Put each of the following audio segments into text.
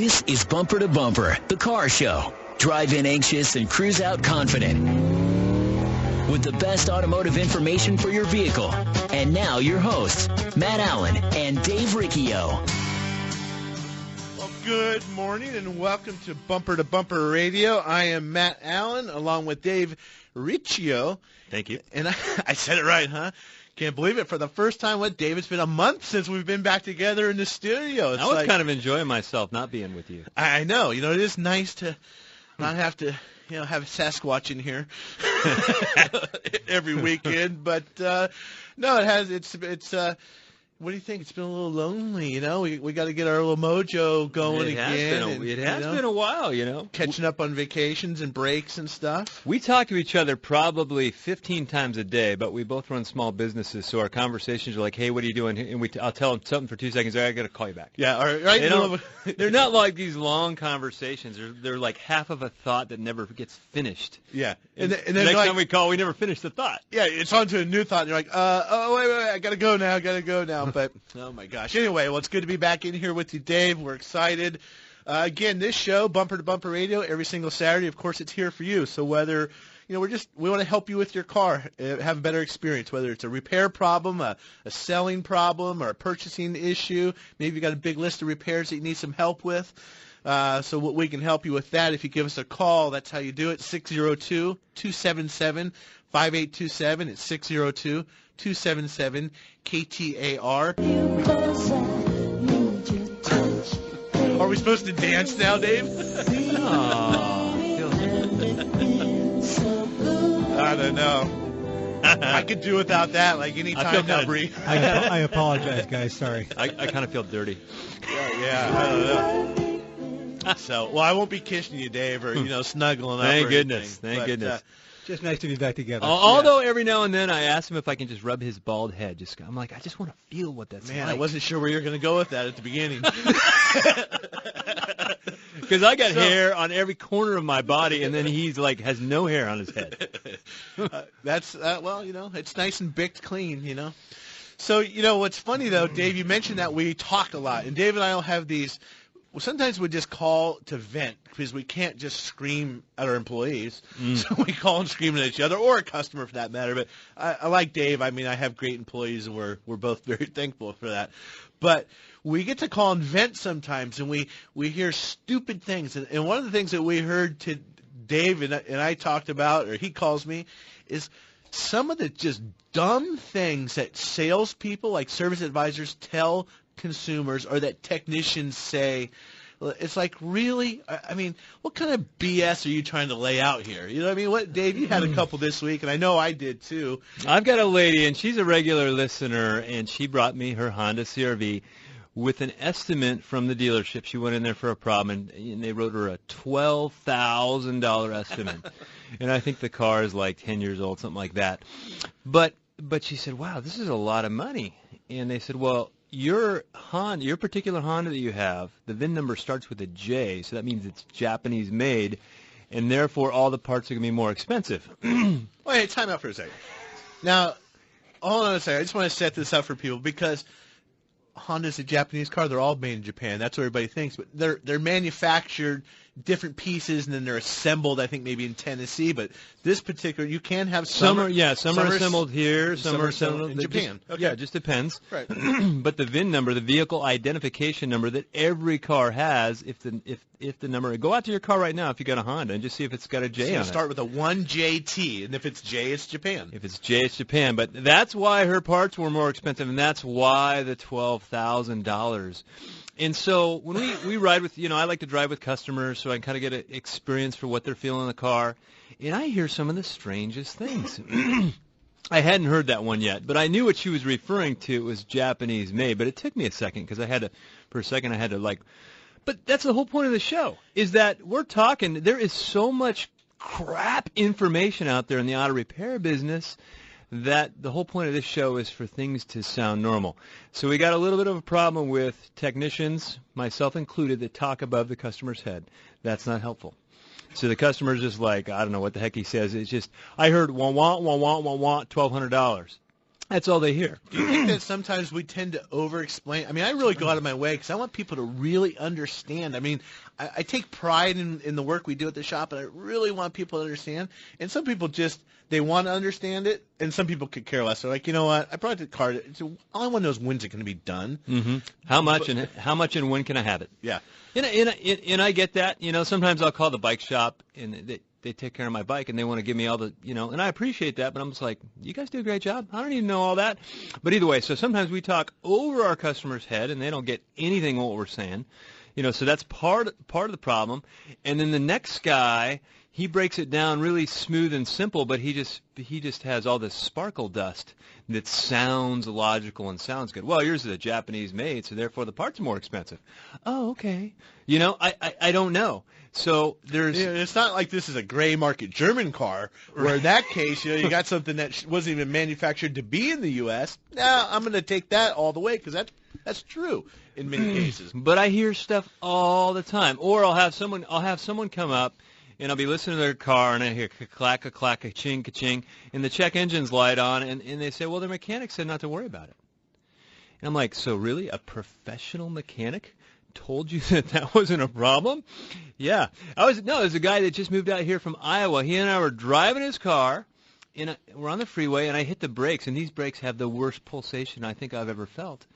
This is Bumper to Bumper, the car show. Drive in anxious and cruise out confident. With the best automotive information for your vehicle. And now your hosts, Matt Allen and Dave Riccio. Well, good morning and welcome to Bumper Radio. I am Matt Allen along with Dave Riccio. Thank you. And I said it right, huh? Can't believe it. For the first time, Dave, it's been a month since we've been back together in the studio. I was kind of enjoying myself not being with you. I know. You know, it is nice to not have to, have Sasquatch in here every weekend. But, no, it has. It's what do you think? It's been a little lonely, We got to get our little mojo going again. It has been a while, Catching up on vacations and breaks and stuff. We talk to each other probably 15 times a day, but we both run small businesses, so our conversations are like, hey, what are you doing? And I'll tell them something for 2 seconds. I got to call you back. Yeah, all right. They're not like these long conversations. They're like half of a thought that never gets finished. Yeah. And then the next time we call, we never finish the thought. Yeah, it's on to a new thought. And you're like, wait, I got to go now. But, oh, my gosh. Anyway, well, it's good to be back in here with you, Dave. We're excited. Again, this show, Bumper to Bumper Radio, every single Saturday, of course, it's here for you. So whether, we want to help you with your car, have a better experience, whether it's a repair problem, a selling problem, or a purchasing issue. Maybe you got a big list of repairs that you need some help with. So we can help you with that. If you give us a call, that's how you do it, 602-277-5827. It's 602-277 KTAR. Are we supposed to dance now, Dave? I don't know. I could do without that, like any time now, Bree. I apologize, guys. Sorry. I kind of feel dirty. Yeah, I don't know. So, I won't be kissing you, Dave, or snuggling up. Thank goodness. Just nice to be back together. Although every now and then I ask him if I can just rub his bald head. I'm like, I just want to feel what that's like. Man, I wasn't sure where you were going to go with that at the beginning. Because I got hair on every corner of my body, and then he's like has no hair on his head. It's nice and bicked clean, So, what's funny, though, Dave, you mentioned that we talk a lot. And Dave and I will have these. Well, sometimes we just call to vent because we can't just scream at our employees. So we call and scream at each other, or a customer for that matter. But I like Dave. I mean, I have great employees, and we're both very thankful for that. But we get to call and vent sometimes, and we hear stupid things. And one of the things that we heard to Dave and I talked about, or he calls me, is some of the just dumb things that salespeople, like service advisors, tell consumers, or that technicians say. It's like, really? I mean, what kind of BS are you trying to lay out here? You know what I mean? What, Dave, you had a couple this week, and I know I did too. I've got a lady, and she's a regular listener, and she brought me her Honda CR-V with an estimate from the dealership. She went in there for a problem, and they wrote her a $12,000 estimate. And I think the car is like 10 years old, something like that. But she said, wow, this is a lot of money. And they said, well, your particular Honda that you have, the VIN number starts with a J, so that means it's Japanese made, and therefore all the parts are going to be more expensive. Wait, time out for a second. Now, hold on a second. I just want to set this up for people because Honda's a Japanese car. They're all made in Japan. That's what everybody thinks. But they're manufactured different pieces, and then they're assembled, I think, maybe in Tennessee. But this particular, you can have some are assembled here, some are assembled in Japan. Yeah, it just depends. Right. But the VIN number, the vehicle identification number that every car has, if the number, go out to your car right now if you got a Honda and just see if it's got a J on it. Start with a 1JT, and if it's J, it's Japan. If it's J, it's Japan. But that's why her parts were more expensive, and that's why the $12,000. And so when we ride with, I like to drive with customers so I can kind of get an experience for what they're feeling in the car. And I hear some of the strangest things. I hadn't heard that one yet, but I knew what she was referring to. It was Japanese made, but it took me a second because I had to but that's the whole point of the show, is that we're talking, there is so much crap information out there in the auto repair business that the whole point of this show is for things to sound normal. So we got a little bit of a problem with technicians, myself included, that talk above the customer's head. That's not helpful. So the customer's just like, I don't know what the heck he says. It's just, I heard, $1,200. That's all they hear. Do you think that sometimes we tend to over-explain? I mean, I really go out of my way because I want people to really understand. I mean, I take pride in the work we do at the shop, and I really want people to understand. And some people just, they want to understand it, and some people could care less. They're like, you know what, I brought the car. All I want to know is when's it going to be done. Mm-hmm. How much and when can I have it? Yeah. And I get that. You know, sometimes I'll call the bike shop, and they take care of my bike, and they want to give me all the, you know, and I appreciate that, but I'm just like, you guys do a great job. I don't even know all that. But either way, so sometimes we talk over our customer's head, and they don't get anything what we're saying. You know, so that's part of the problem. And then the next guy, he breaks it down really smooth and simple, but he just has all this sparkle dust that sounds logical and sounds good. Well, yours is a Japanese made, so therefore the parts are more expensive. Oh, okay. You know, I don't know. So there's... Yeah, it's not like this is a gray market German car, where in that case, you know, you got something that wasn't even manufactured to be in the U.S. Now I'm going to take that all the way because that's true in many cases. But I hear stuff all the time. Or I'll have someone come up, and I'll be listening to their car, and I hear ka-clack, ka-clack, ka-ching, ka-ching, and the check engine's light on, and they say, well, their mechanic said not to worry about it. And I'm like, so really, a professional mechanic told you that wasn't a problem? Yeah. There's a guy that just moved out here from Iowa. He and I were driving his car, and we're on the freeway, and I hit the brakes, and these brakes have the worst pulsation I think I've ever felt.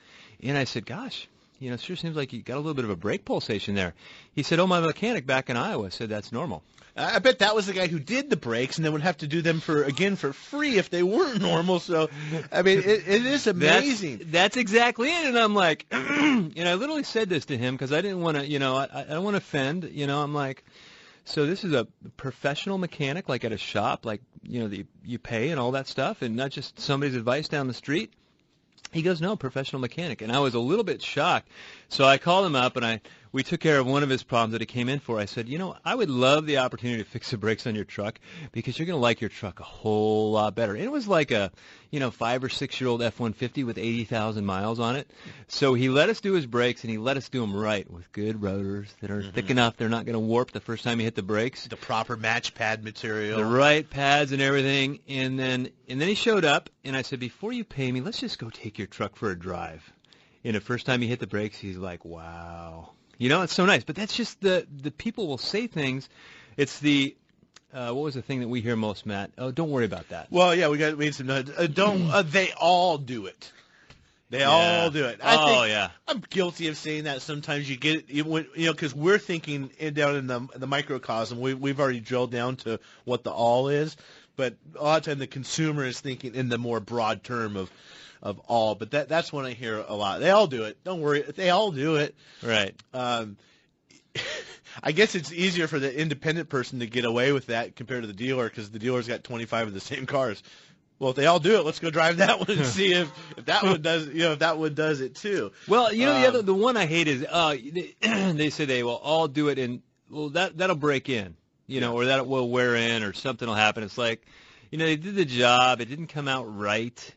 And I said, gosh, you know, it sure seems like you got a little bit of a brake pulsation there. He said, oh, my mechanic back in Iowa said that's normal. I bet that was the guy who did the brakes and then would have to do them for free if they weren't normal. So, I mean, it is amazing. That's exactly it. And I'm like, and I literally said this to him because I didn't want to, you know, I don't want to offend. You know, I'm like, so this is a professional mechanic, like at a shop, like, you know, you pay and all that stuff, and not just somebody's advice down the street. He goes, no, professional mechanic. And I was a little bit shocked. So I called him up, and we took care of one of his problems that he came in for. I said, you know, I would love the opportunity to fix the brakes on your truck because you're going to like your truck a whole lot better. And it was like a, you know, 5 or 6 year old F-150 with 80,000 miles on it. So he let us do his brakes, and he let us do them right with good rotors that are thick enough they're not going to warp the first time you hit the brakes. The proper match pad material. The right pads and everything. And then he showed up, and I said, before you pay me, let's just go take your truck for a drive. And the first time he hit the brakes, he's like, wow. You know, it's so nice. But that's just the people will say things. It's the what was the thing that we hear most, Matt? Oh, don't worry about that. Well, yeah, we need some notes. They all do it. They all do it. I think I'm guilty of saying that sometimes. You get it, because we're thinking down in the microcosm. We've already drilled down to what the all is, but a lot of time the consumer is thinking in the more broad term of all. But that's when I hear a lot. They all do it. Don't worry. They all do it. Right. I guess it's easier for the independent person to get away with that compared to the dealer because the dealer's got 25 of the same cars. Well, if they all do it, let's go drive that one and see if that one does. You know, if that one does it too. Well, you know, the one I hate is they say they will all do it, and well, that'll break in, you know, or that will wear in, or something will happen. It's like, you know, they did the job, it didn't come out right,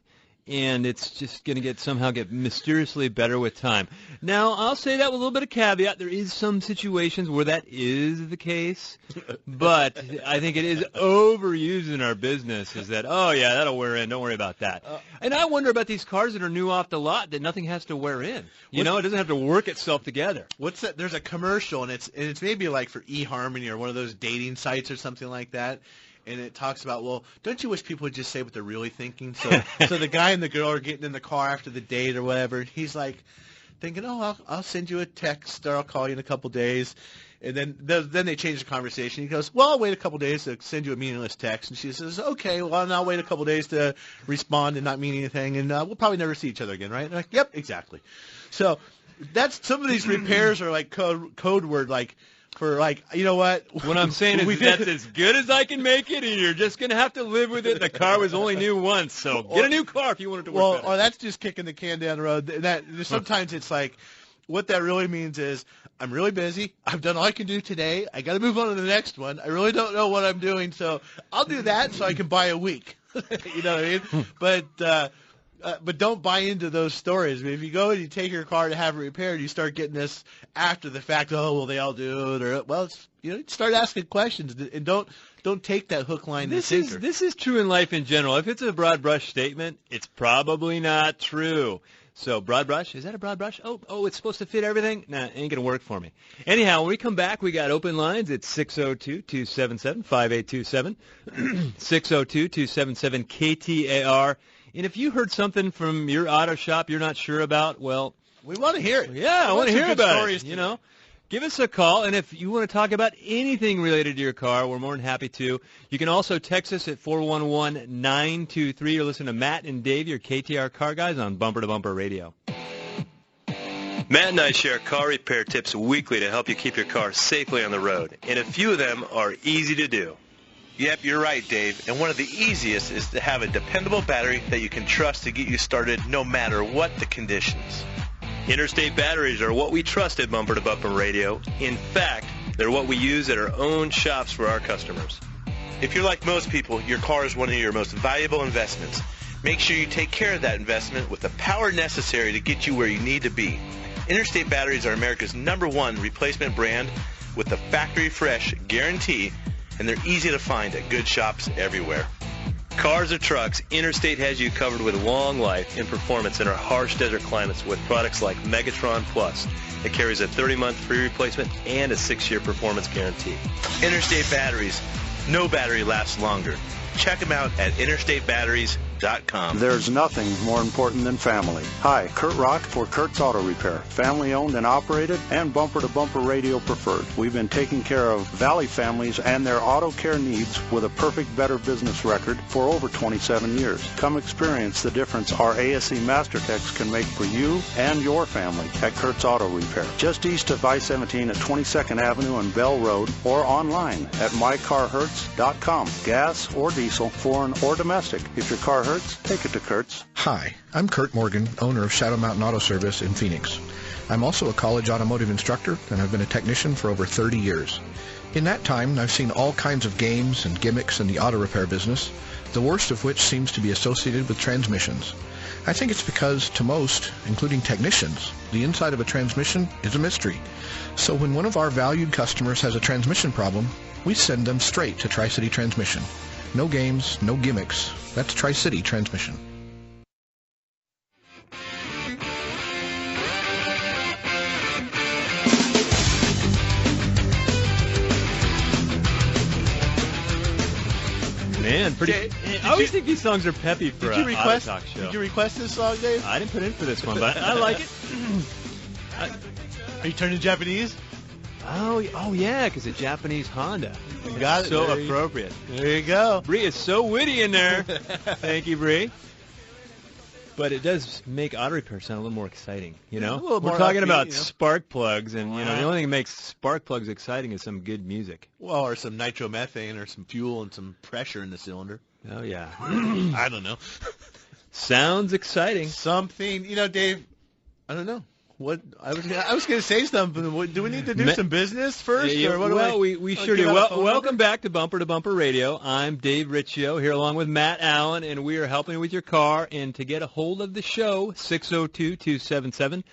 and it's just going to somehow get mysteriously better with time. Now, I'll say that with a little bit of caveat. There is some situations where that is the case, but I think it is overused in our business is that, oh, yeah, that'll wear in. Don't worry about that. And I wonder about these cars that are new off the lot that nothing has to wear in. You know, it doesn't have to work itself together. What's that? There's a commercial, and it's maybe like for eHarmony or one of those dating sites or something like that. And it talks about, well, don't you wish people would just say what they're really thinking? So the guy and the girl are getting in the car after the date or whatever. And he's like thinking, oh, I'll send you a text or I'll call you in a couple days. And then they change the conversation. He goes, well, I'll wait a couple days to send you a meaningless text. And she says, okay, well, and I'll wait a couple days to respond and not mean anything. And we'll probably never see each other again, right? And I'm like, yep, exactly. So that's some of these repairs are like code word, like, for like, you know what? What I'm saying is that's as good as I can make it, and you're just going to have to live with it. The car was only new once, so get a new car if you want it to work better. Or that's just kicking the can down the road. Sometimes it's like, what that really means is, I'm really busy. I've done all I can do today. I got to move on to the next one. I really don't know what I'm doing, so I'll do that so I can buy a week. You know what I mean? But But don't buy into those stories. I mean, if you go and you take your car to have it repaired, you start getting this after the fact. Oh, well, they all do it, or well, it's, start asking questions and don't take that hook, line, and sinker. This is true in life in general. If it's a broad brush statement, it's probably not true. So broad brush, is that a broad brush? Oh, it's supposed to fit everything? Nah, it ain't gonna work for me. Anyhow, when we come back, we got open lines. It's 602-277-5827, 602-277-KTAR. And if you heard something from your auto shop you're not sure about, well, we want to hear it. Yeah, I want to hear about it. Give us a call, and if you want to talk about anything related to your car, we're more than happy to. You can also text us at 411-923 or listen to Matt and Dave, your KTAR car guys, on Bumper to Bumper Radio. Matt and I share car repair tips weekly to help you keep your car safely on the road, and a few of them are easy to do. Yep, you're right, Dave. And one of the easiest is to have a dependable battery that you can trust to get you started no matter what the conditions. Interstate batteries are what we trust at Bumper to Bumper Radio. In fact, they're what we use at our own shops for our customers. If you're like most people, your car is one of your most valuable investments. Make sure you take care of that investment with the power necessary to get you where you need to be. Interstate batteries are America's #1 replacement brand with the factory fresh guarantee, and they're easy to find at good shops everywhere. Cars or trucks, Interstate has you covered with long life and performance in our harsh desert climates with products like Megatron Plus. It carries a 30-month free replacement and a 6-year performance guarantee. Interstate Batteries. No battery lasts longer. Check them out at interstatebatteries.com. There's nothing more important than family. Hi, Kurt Rock for Kurt's Auto Repair. Family owned and operated and Bumper to Bumper Radio preferred. We've been taking care of Valley families and their auto care needs with a perfect Better Business record for over 27 years. Come experience the difference our ASE Master Techs can make for you and your family at Kurt's Auto Repair. Just east of I-17 at 22nd Avenue and Bell Road, or online at mycarhurts.com. Gas or diesel, foreign or domestic. If your car hurts, take it to Kurt's. Hi, I'm Kurt Morgan, owner of Shadow Mountain Auto Service in Phoenix. I'm also a college automotive instructor, and I've been a technician for over 30 years. In that time, I've seen all kinds of games and gimmicks in the auto repair business, the worst of which seems to be associated with transmissions. I think it's because, to most, including technicians, the inside of a transmission is a mystery. So when one of our valued customers has a transmission problem, we send them straight to Tri-City Transmission. No games, no gimmicks. That's Tri-City Transmission. Man, I always think these songs are peppy for an auto talk show. Did you request this song, Dave? I didn't put in for this one, but I like it. Are you turning Japanese? Oh yeah, because it's Japanese Honda. You got it. So appropriate. There you go. Bree is so witty in there. Thank you, Bree. But it does make auto repair sound a little more exciting, A little We're more talking upbeat, about spark plugs, and Wow. the only thing that makes spark plugs exciting is some good music. Well, or some nitromethane, or some fuel, and some pressure in the cylinder. Oh yeah. I don't know. Sounds exciting. Something, Dave. I don't know. What I was going to say something. Do we need to do some business first? Or what we sure do. Welcome back to Bumper Radio. I'm Dave Riccio here along with Matt Allen, and we are helping you with your car. And to get a hold of the show, 602-277-5827,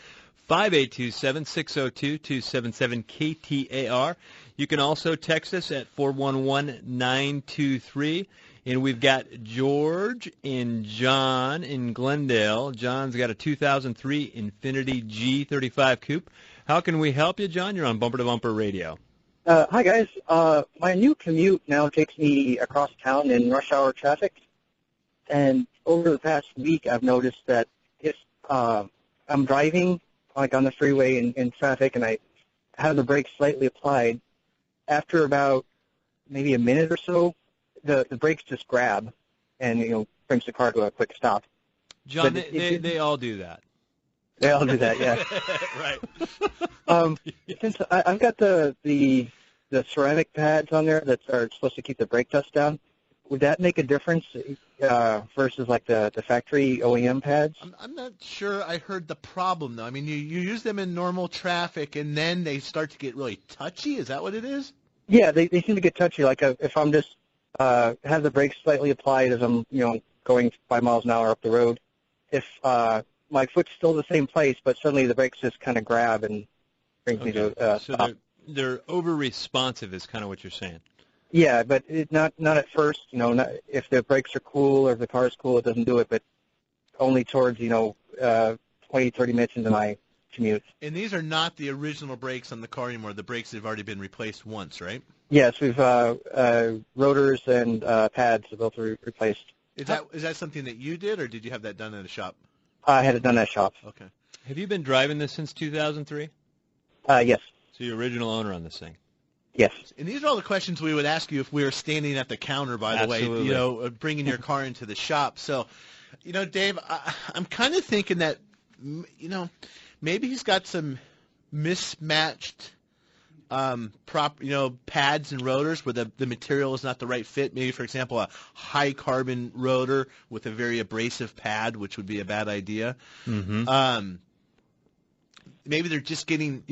602-277-KTAR. You can also text us at 411-923. And we've got George and John in Glendale. John's got a 2003 Infiniti G35 Coupe. How can we help you, John? You're on Bumper to Bumper Radio. Hi, guys. My new commute now takes me across town in rush hour traffic. And over the past week, I've noticed that if I'm driving like on the freeway in traffic and I have the brakes slightly applied, after about maybe a minute or so, the brakes just grab and, brings the car to a quick stop. John, they all do that. They all do that, yeah. Right. Since I've got the ceramic pads on there that are supposed to keep the brake dust down, would that make a difference versus like the factory OEM pads? I'm not sure I heard the problem, though. I mean, you use them in normal traffic, and then they start to get really touchy? Is that what it is? Yeah, they seem to get touchy. Like if I'm just have the brakes slightly applied as I'm, going 5 miles an hour up the road, if my foot's still the same place, but suddenly the brakes just kind of grab and brings me to so stop. they're over-responsive is kind of what you're saying. Yeah, but not at first. Not, if the brakes are cool or if the car's cool, it doesn't do it. But only towards 20, 30 minutes into my commute. And these are not the original brakes on the car anymore. The brakes that have already been replaced once, right? Yes, we've rotors and pads have both replaced. Is that something that you did, or did you have that done at a shop? I had it done at a shop. Okay. Have you been driving this since 2003? Yes. So you're original owner on this thing. Yes. And these are all the questions we would ask you if we were standing at the counter, by the Absolutely. way, bringing your car into the shop. So, Dave, I'm kind of thinking that, maybe he's got some mismatched pads and rotors where the material is not the right fit. Maybe, for example, a high-carbon rotor with a very abrasive pad, which would be a bad idea. Mm-hmm. Maybe they're just getting,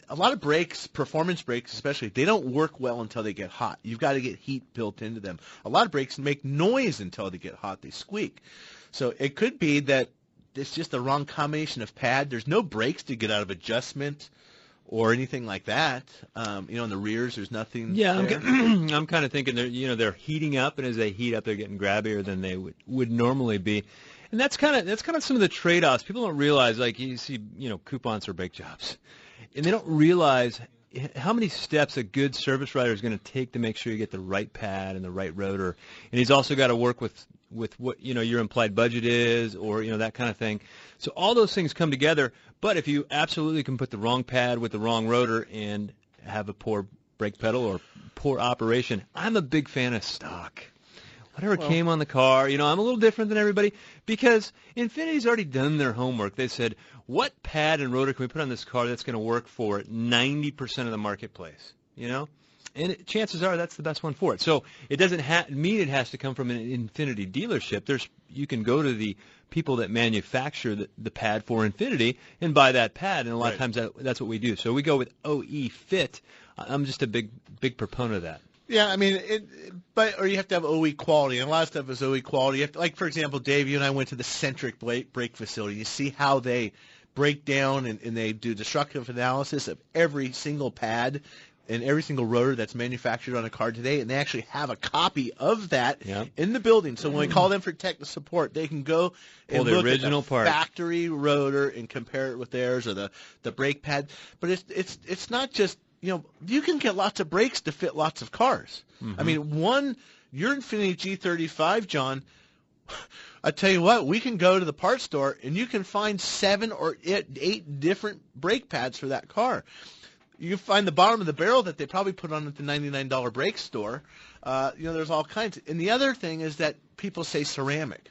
a lot of brakes, performance brakes especially, they don't work well until they get hot. You've got to get heat built into them. A lot of brakes make noise until they get hot. They squeak. So it could be that it's just the wrong combination of pad. There's no brakes to get out of adjustment or anything like that. In the rears, there's nothing. Yeah, there. I'm kind of thinking they're heating up, and as they heat up, they're getting grabbier than they would normally be. And that's kind of some of the trade-offs. People don't realize, like you see, coupons for brake jobs, and they don't realize how many steps a good service writer is going to take to make sure you get the right pad and the right rotor. And he's also got to work with what your implied budget is, or that kind of thing. So all those things come together. But if you absolutely can put the wrong pad with the wrong rotor and have a poor brake pedal or poor operation, I'm a big fan of stock. Whatever came on the car, I'm a little different than everybody because Infiniti's already done their homework. They said, what pad and rotor can we put on this car that's going to work for 90% of the marketplace, And chances are that's the best one for it. So it doesn't mean it has to come from an Infiniti dealership. You can go to the people that manufacture the pad for Infiniti and buy that pad, and a lot of times that's what we do. So we go with OE Fit. I'm just a big proponent of that. Yeah, I mean, or you have to have OE quality, and a lot of stuff is OE quality. You have to, like, for example, Dave, you and I went to the Centric brake facility. You see how they break down and they do destructive analysis of every single pad and every single rotor that's manufactured on a car today, and they actually have a copy of that in the building. So when we call them for technical support, they can go and look at the factory rotor and compare it with theirs or the brake pad. But it's not just, you can get lots of brakes to fit lots of cars. Mm-hmm. I mean, your Infiniti G35, John, I tell you what, we can go to the parts store and you can find 7 or 8 different brake pads for that car. You can find the bottom of the barrel that they probably put on at the $99 brake store. There's all kinds. And the other thing is that people say ceramic.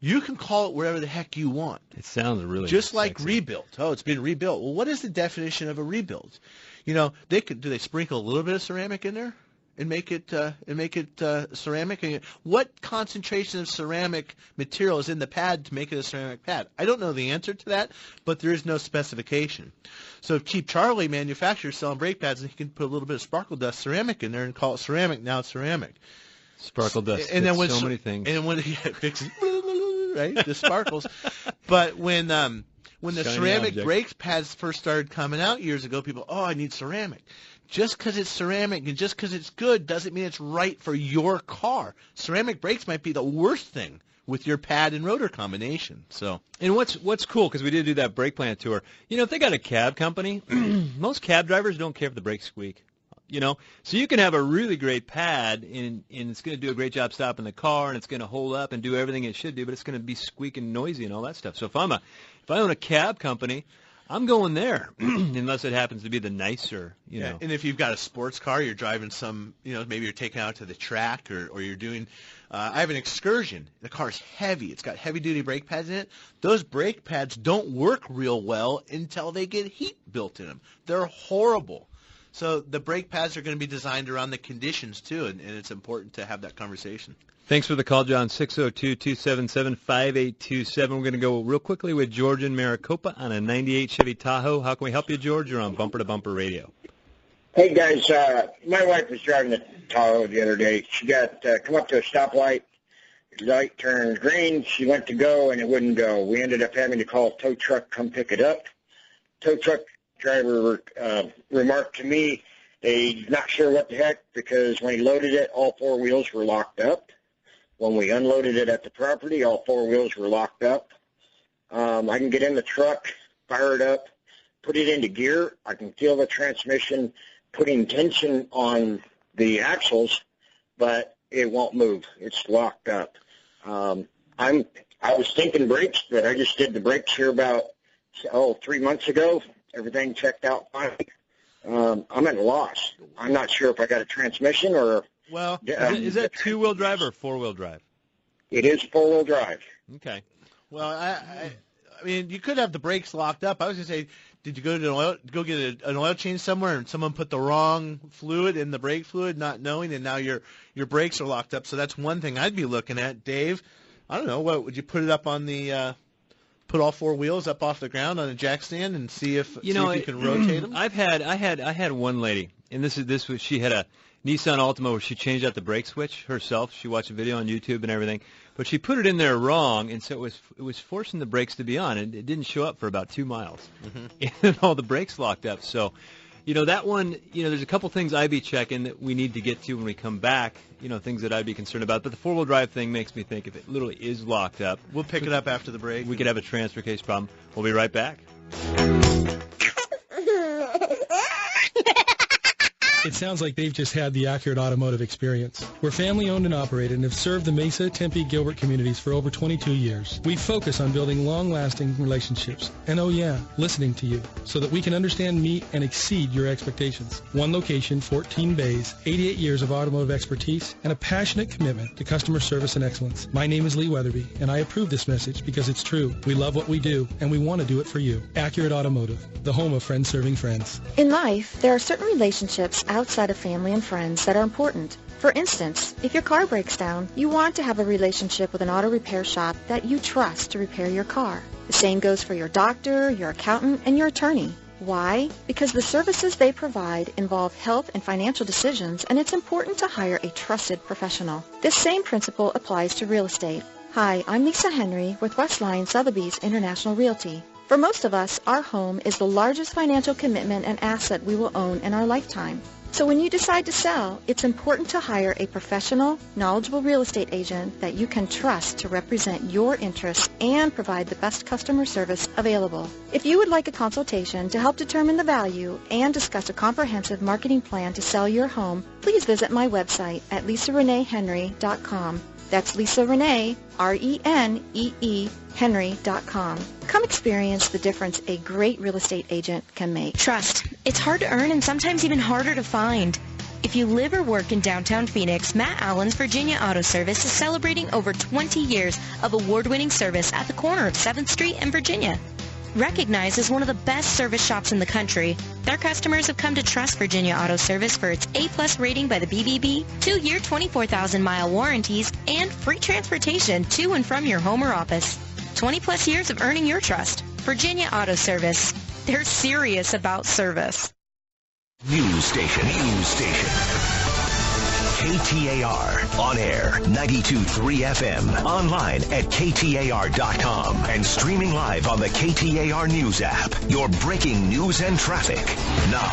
You can call it wherever the heck you want. It sounds really just like sexy. Rebuilt. Oh, it's been rebuilt. Well, what is the definition of a rebuild? Do they sprinkle a little bit of ceramic in there and make it ceramic? And what concentration of ceramic material is in the pad to make it a ceramic pad? I don't know the answer to that, but there is no specification. So if Cheap Charlie manufacturers selling brake pads, and he can put a little bit of sparkle dust ceramic in there and call it ceramic, now it's ceramic. Sparkle dust. And then when so many things. And when it fixes, right, the sparkles. But when the Shiny ceramic object. brake pads first started coming out years ago, people, I need ceramic. Just because it's ceramic and just because it's good doesn't mean it's right for your car. Ceramic brakes might be the worst thing with your pad and rotor combination. So, and what's cool, because we did do that brake plant tour, if they got a cab company, most cab drivers don't care if the brakes squeak. So you can have a really great pad, and it's going to do a great job stopping the car, and it's going to hold up and do everything it should do, but it's going to be squeaking noisy and all that stuff. So if I own a cab company, I'm going there, unless it happens to be the nicer, Yeah, and if you've got a sports car, you're driving some, maybe you're taking out to the track, or you're doing, I have an Excursion. The car's heavy. It's got heavy-duty brake pads in it. Those brake pads don't work real well until they get heat built in them. They're horrible. So the brake pads are going to be designed around the conditions, too, and it's important to have that conversation. Thanks for the call, John. 602-277-5827. We're going to go real quickly with George in Maricopa on a 98 Chevy Tahoe. How can we help you, George? You're on Bumper to Bumper Radio. Hey, guys. My wife was driving the Tahoe the other day. She got come up to a stoplight. light turned green. She went to go, and it wouldn't go. We ended up having to call a tow truck come pick it up. Tow truck driver remarked to me he's not sure what the heck, because when he loaded it, all four wheels were locked up. When we unloaded it at the property, all four wheels were locked up. I can get in the truck, fire it up, put it into gear. I can feel the transmission putting tension on the axles, but it won't move. It's locked up. I was thinking brakes, but I just did the brakes here about 3 months ago. Everything checked out fine. I'm at a loss. I'm not sure if I got a transmission or. Well, is that two-wheel drive or four-wheel drive? It is four-wheel drive. Okay. Well, I mean, you could have the brakes locked up. I was going to say, did you go get an oil change somewhere and someone put the wrong fluid in the brake fluid, not knowing, and now your brakes are locked up? So that's one thing I'd be looking at. Dave, I don't know, what would you put it up on the put all four wheels up off the ground on a jack stand and see if you can rotate them? I had one lady, and she had a Nissan Altima where she changed out the brake switch herself. She watched a video on YouTube and everything, but she put it in there wrong, and so it was forcing the brakes to be on, and it didn't show up for about 2 miles, and all the brakes locked up. So, that one, there's a couple things I'd be checking that we need to get to when we come back. Things that I'd be concerned about. But the four-wheel drive thing makes me think if it literally is locked up, we'll pick it up after the break. We could have a transfer case problem. We'll be right back. It sounds like they've just had the Accurate automotive experience. We're family-owned and operated and have served the Mesa, Tempe, Gilbert communities for over 22 years. We focus on building long-lasting relationships and, listening to you so that we can understand, meet, and exceed your expectations. One location, 14 bays, 88 years of automotive expertise, and a passionate commitment to customer service and excellence. My name is Lee Weatherby, and I approve this message because it's true. We love what we do, and we want to do it for you. Accurate Automotive, the home of friends serving friends. In life, there are certain relationships outside of family and friends that are important. For instance, if your car breaks down, you want to have a relationship with an auto repair shop that you trust to repair your car. The same goes for your doctor, your accountant, and your attorney. Why? Because the services they provide involve health and financial decisions, and it's important to hire a trusted professional. This same principle applies to real estate. Hi, I'm Lisa Henry with Westline Sotheby's International Realty. For most of us, our home is the largest financial commitment and asset we will own in our lifetime. So when you decide to sell, it's important to hire a professional, knowledgeable real estate agent that you can trust to represent your interests and provide the best customer service available. If you would like a consultation to help determine the value and discuss a comprehensive marketing plan to sell your home, please visit my website at lisareneehenry.com. That's Lisa Renee, R-E-N-E-E, Henry.com. Come experience the difference a great real estate agent can make. Trust. It's hard to earn and sometimes even harder to find. If you live or work in downtown Phoenix, Matt Allen's Virginia Auto Service is celebrating over 20 years of award-winning service at the corner of 7th Street and Virginia. Recognized as one of the best service shops in the country, their customers have come to trust Virginia Auto Service for its A+ rating by the BBB, 2-year 24,000-mile warranties, and free transportation to and from your home or office. 20+ years of earning your trust. Virginia Auto Service. They're serious about service. News station. KTAR. On air, 92.3 FM. Online at KTAR.com. And streaming live on the KTAR News app. Your breaking news and traffic. Now.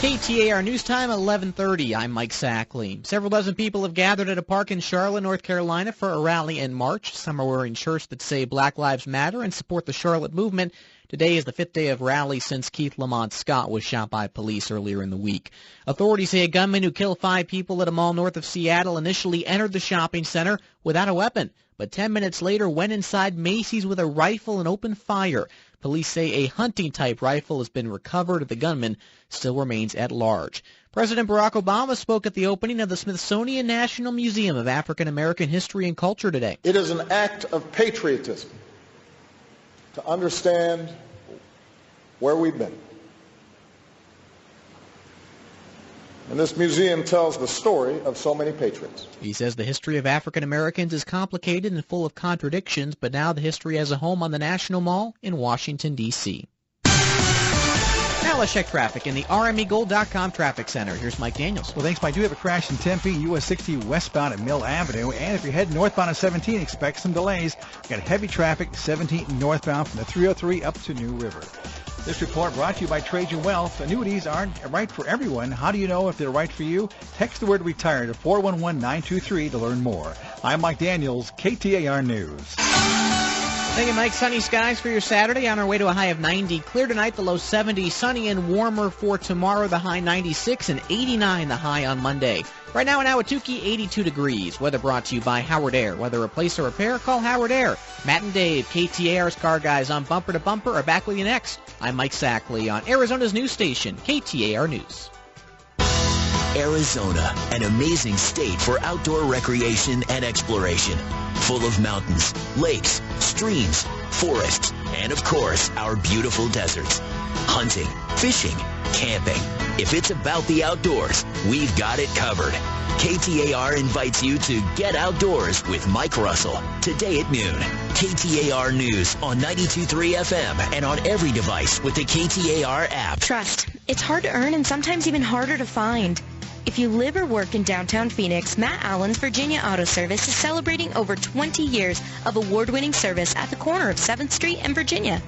KTAR News Time, 11:30. I'm Mike Sackley. Several dozen people have gathered at a park in Charlotte, North Carolina for a rally in March. Some are wearing shirts that say Black Lives Matter and support the Charlotte movement. Today is the 5th day of rally since Keith Lamont Scott was shot by police earlier in the week. Authorities say a gunman who killed 5 people at a mall north of Seattle initially entered the shopping center without a weapon, but 10 minutes later went inside Macy's with a rifle and opened fire. Police say a hunting-type rifle has been recovered. The gunman still remains at large. President Barack Obama spoke at the opening of the Smithsonian National Museum of African American History and Culture today. It is an act of patriotism to understand where we've been. And this museum tells the story of so many patriots. He says the history of African Americans is complicated and full of contradictions, but now the history has a home on the National Mall in Washington, D.C. Now let's check traffic in the RMEGold.com Traffic Center. Here's Mike Daniels. Well, thanks, Mike. I do have a crash in Tempe, US 60 westbound at Mill Avenue. And if you're heading northbound on 17, expect some delays. Got heavy traffic, 17 northbound from the 303 up to New River. This report brought to you by Trajan Wealth. Annuities aren't right for everyone. How do you know if they're right for you? Text the word RETIRE to 411-923 to learn more. I'm Mike Daniels, KTAR News. Thank you, Mike. Sunny skies for your Saturday. On our way to a high of 90. Clear tonight, the low 70. Sunny and warmer for tomorrow, the high 96, and 89 the high on Monday. Right now in Ahwatukee, 82 degrees. Weather brought to you by Howard Air. Whether replace or repair, call Howard Air. Matt and Dave, KTAR's Car Guys on Bumper to Bumper, are back with you next. I'm Mike Sackley on Arizona's news station, KTAR News. Arizona, an amazing state for outdoor recreation and exploration. Full of mountains, lakes, streams, forests, and of course, our beautiful deserts. Hunting, fishing, camping. If it's about the outdoors, we've got it covered. KTAR invites you to Get Outdoors with Mike Russell, today at noon. KTAR News on 92.3 FM and on every device with the KTAR app. Trust. It's hard to earn and sometimes even harder to find. If you live or work in downtown Phoenix, Matt Allen's Virginia Auto Service is celebrating over 20 years of award-winning service at the corner of 7th Street and Virginia.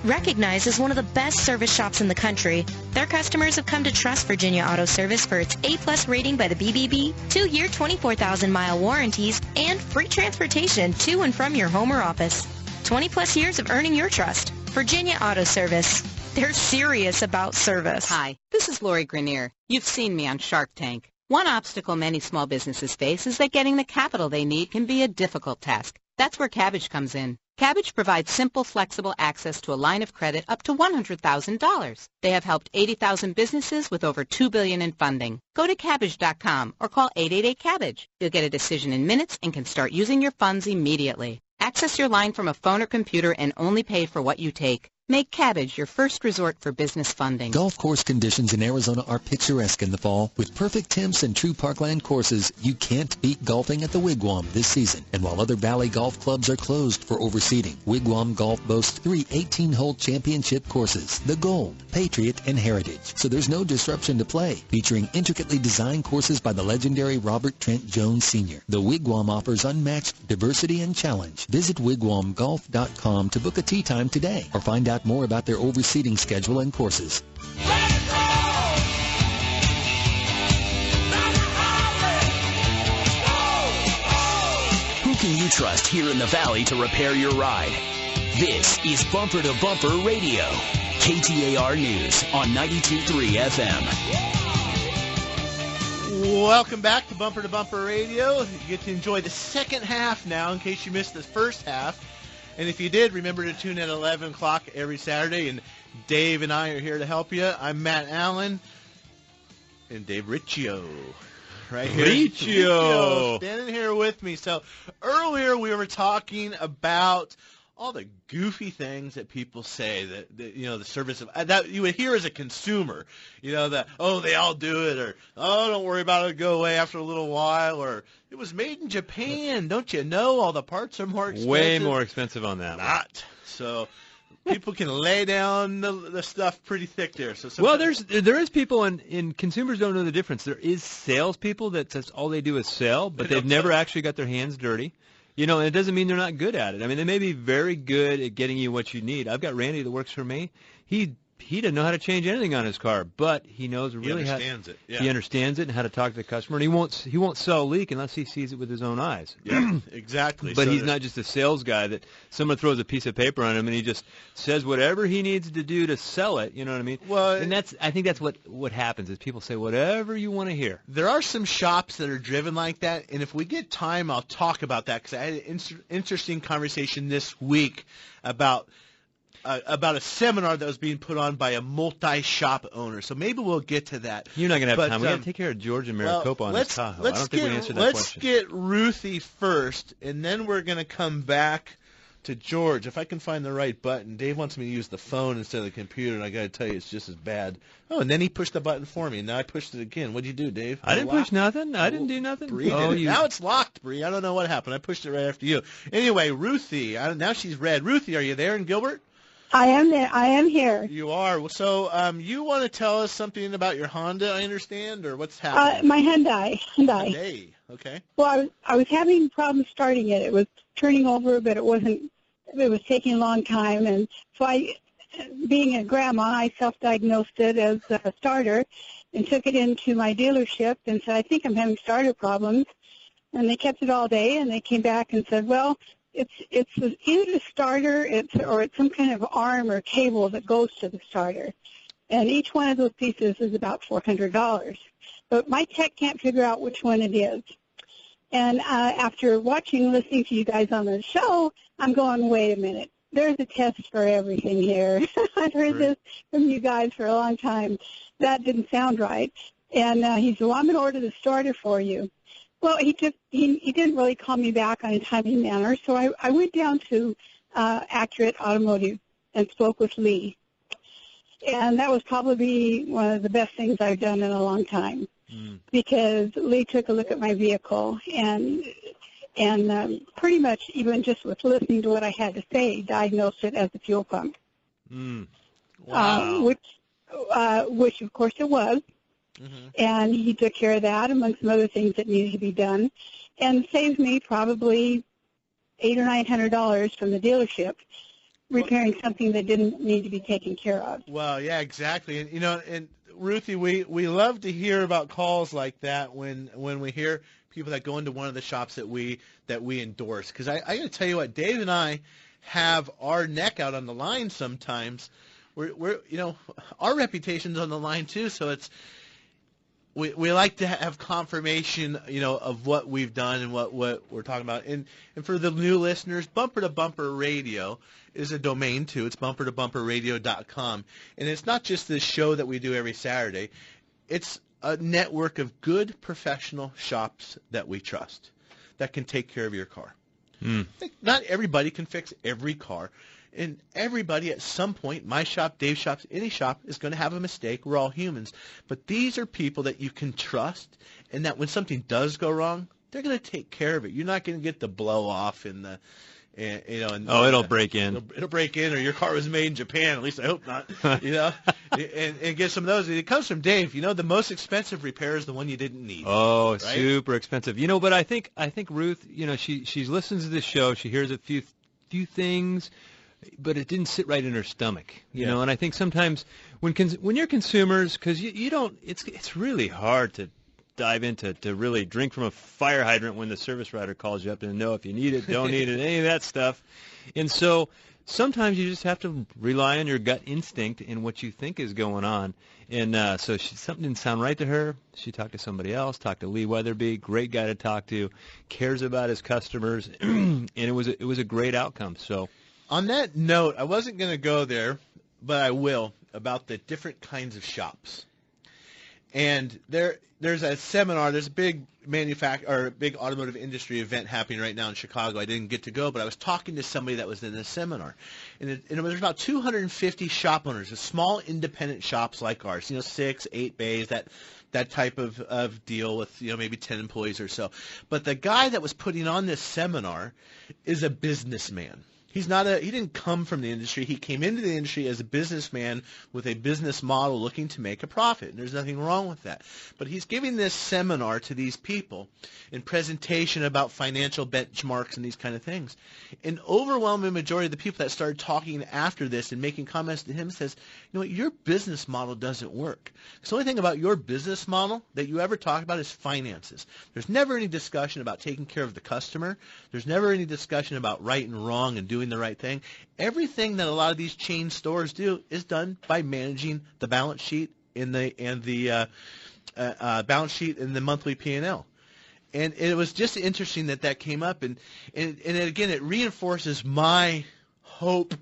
Recognized as one of the best service shops in the country, their customers have come to trust Virginia Auto Service for its A+ rating by the BBB, 2-year 24,000-mile warranties, and free transportation to and from your home or office. 20+ years of earning your trust. Virginia Auto Service. They're serious about service. Hi, this is Lori Grenier. You've seen me on Shark Tank. One obstacle many small businesses face is that getting the capital they need can be a difficult task. That's where Cabbage comes in. Cabbage provides simple, flexible access to a line of credit up to $100,000. They have helped 80,000 businesses with over $2 billion in funding. Go to Cabbage.com or call 888-CABBAGE. You'll get a decision in minutes and can start using your funds immediately. Access your line from a phone or computer and only pay for what you take. Make Cabbage your first resort for business funding. Golf course conditions in Arizona are picturesque in the fall. With perfect temps and true parkland courses, you can't beat golfing at the Wigwam this season. And while other Valley golf clubs are closed for overseeding, Wigwam Golf boasts 3 18-hole championship courses, the Gold, Patriot, and Heritage. So there's no disruption to play. Featuring intricately designed courses by the legendary Robert Trent Jones Sr., the Wigwam offers unmatched diversity and challenge. Visit wigwamgolf.com to book a tee time today or find out more about their overseeding schedule and courses. Who can you trust here in the Valley to repair your ride? This is Bumper to Bumper Radio. KTAR News on 92.3 FM. Welcome back to Bumper Radio. You get to enjoy the second half now in case you missed the first half. And if you did, remember to tune in at 11 o'clock every Saturday. And Dave and I are here to help you. I'm Matt Allen and Dave Riccio. Right here. Riccio. Standing here with me. So earlier we were talking about all the goofy things that people say that the service of that you would hear as a consumer, that they all do it, or don't worry about it, it'll go away after a little while, or it was made in Japan, don't you know all the parts are more expensive? Way more expensive on that. Not so. People can lay down the stuff pretty thick there. So well, there is people, and consumers don't know the difference. There is salespeople that says all they do is sell, but they've never actually got their hands dirty. And it doesn't mean they're not good at it. I mean, they may be very good at getting you what you need. I've got Randy that works for me. He doesn't know how to change anything on his car, but he knows really he understands it. Yeah. He understands it and how to talk to the customer. And he won't sell a leak unless he sees it with his own eyes. Yeah, exactly. But he's not just a sales guy that someone throws a piece of paper on him and he just says whatever he needs to do to sell it. You know what I mean? Well, and I think that's what happens is people say whatever you want to hear. There are some shops that are driven like that, and if we get time, I'll talk about that because I had an interesting conversation this week about a seminar that was being put on by a multi-shop owner. So maybe we'll get to that. You're not going to have time. We got to take care of George and Maricopa on this Tahoe. I don't think we answered that question. Let's get Ruthie first, and then we're going to come back to George. If I can find the right button. Dave wants me to use the phone instead of the computer, and I got to tell you, it's just as bad. Oh, and then he pushed the button for me, and now I pushed it again. What'd you do, Dave? I didn't push nothing. I didn't do nothing. Bree did it. Now it's locked, Bree. I don't know what happened. I pushed it right after you. Anyway, Ruthie. Now she's red. Ruthie, are you there in Gilbert? I am there. I am here. You are. So you want to tell us something about your Honda, I understand, or what's happening? My Hyundai. Hyundai. Okay. Well, I was having problems starting it. It was turning over, but it wasn't. It was taking a long time, and so being a grandma, I self-diagnosed it as a starter and took it into my dealership and said, I think I'm having starter problems. And they kept it all day, and they came back and said, well, it's either the starter or it's some kind of arm or cable that goes to the starter. And each one of those pieces is about $400. But my tech can't figure out which one it is. And after listening to you guys on the show, I'm going, wait a minute. There's a test for everything here. I've heard this from you guys for a long time. That didn't sound right. And he said, well, I'm going to order the starter for you. Well, he didn't really call me back on a timely manner, so I went down to Accurate Automotive and spoke with Lee. And that was probably one of the best things I've done in a long time because Lee took a look at my vehicle and pretty much even just with listening to what I had to say, diagnosed it as a fuel pump. Wow. Which of course it was. And he took care of that, among some other things that needed to be done, and saved me probably $800 or $900 from the dealership repairing something that didn't need to be taken care of. Well, yeah, exactly. And and Ruthie, we love to hear about calls like that when we hear people that go into one of the shops that we endorse. Because I got to tell you what, Dave and I have our neck out on the line sometimes. We're our reputation's on the line too, so it's. We like to have confirmation, of what we've done and what we're talking about. And for the new listeners, Bumper to Bumper Radio is a domain too. It's bumpertobumperradio.com. And it's not just this show that we do every Saturday. It's a network of good professional shops that we trust that can take care of your car. Not everybody can fix every car. And everybody at some point, my shop, Dave's shop, any shop, is going to have a mistake. We're all humans. But these are people that you can trust, and that when something does go wrong, they're going to take care of it. You're not going to get the blow off in the, it'll break in. It'll break in, or your car was made in Japan. At least I hope not. And get some of those. It comes from Dave. The most expensive repair is the one you didn't need. Oh, right? Super expensive. But I think Ruth, she listens to this show. She hears a few things. But it didn't sit right in her stomach, And I think sometimes when you're consumers, because you don't, it's really hard to dive into to really drink from a fire hydrant when the service writer calls you up and know if you need it, don't need it, any of that stuff. And so sometimes you just have to rely on your gut instinct and what you think is going on. And so something didn't sound right to her. She talked to somebody else, talked to Lee Weatherby, great guy to talk to, cares about his customers, and it was a great outcome. So. On that note, I wasn't going to go there, but I will, about the different kinds of shops. And there's a seminar, there's a big big automotive industry event happening right now in Chicago. I didn't get to go, but I was talking to somebody that was in the seminar. And there's about 250 shop owners, small independent shops like ours, 6, 8 bays, that type of deal with, maybe 10 employees or so. But the guy that was putting on this seminar is a businessman. He didn't come from the industry. He came into the industry as a businessman with a business model looking to make a profit. And there's nothing wrong with that. But he's giving this seminar to these people in presentation about financial benchmarks and these kind of things. An overwhelming majority of the people that started talking after this and making comments to him says, your business model doesn't work. The only thing about your business model that you ever talk about is finances. There's never any discussion about taking care of the customer. There's never any discussion about right and wrong and doing the right thing. Everything that a lot of these chain stores do is done by managing the balance sheet and the balance sheet and the monthly P&L. And it was just interesting that came up, and again it reinforces my hope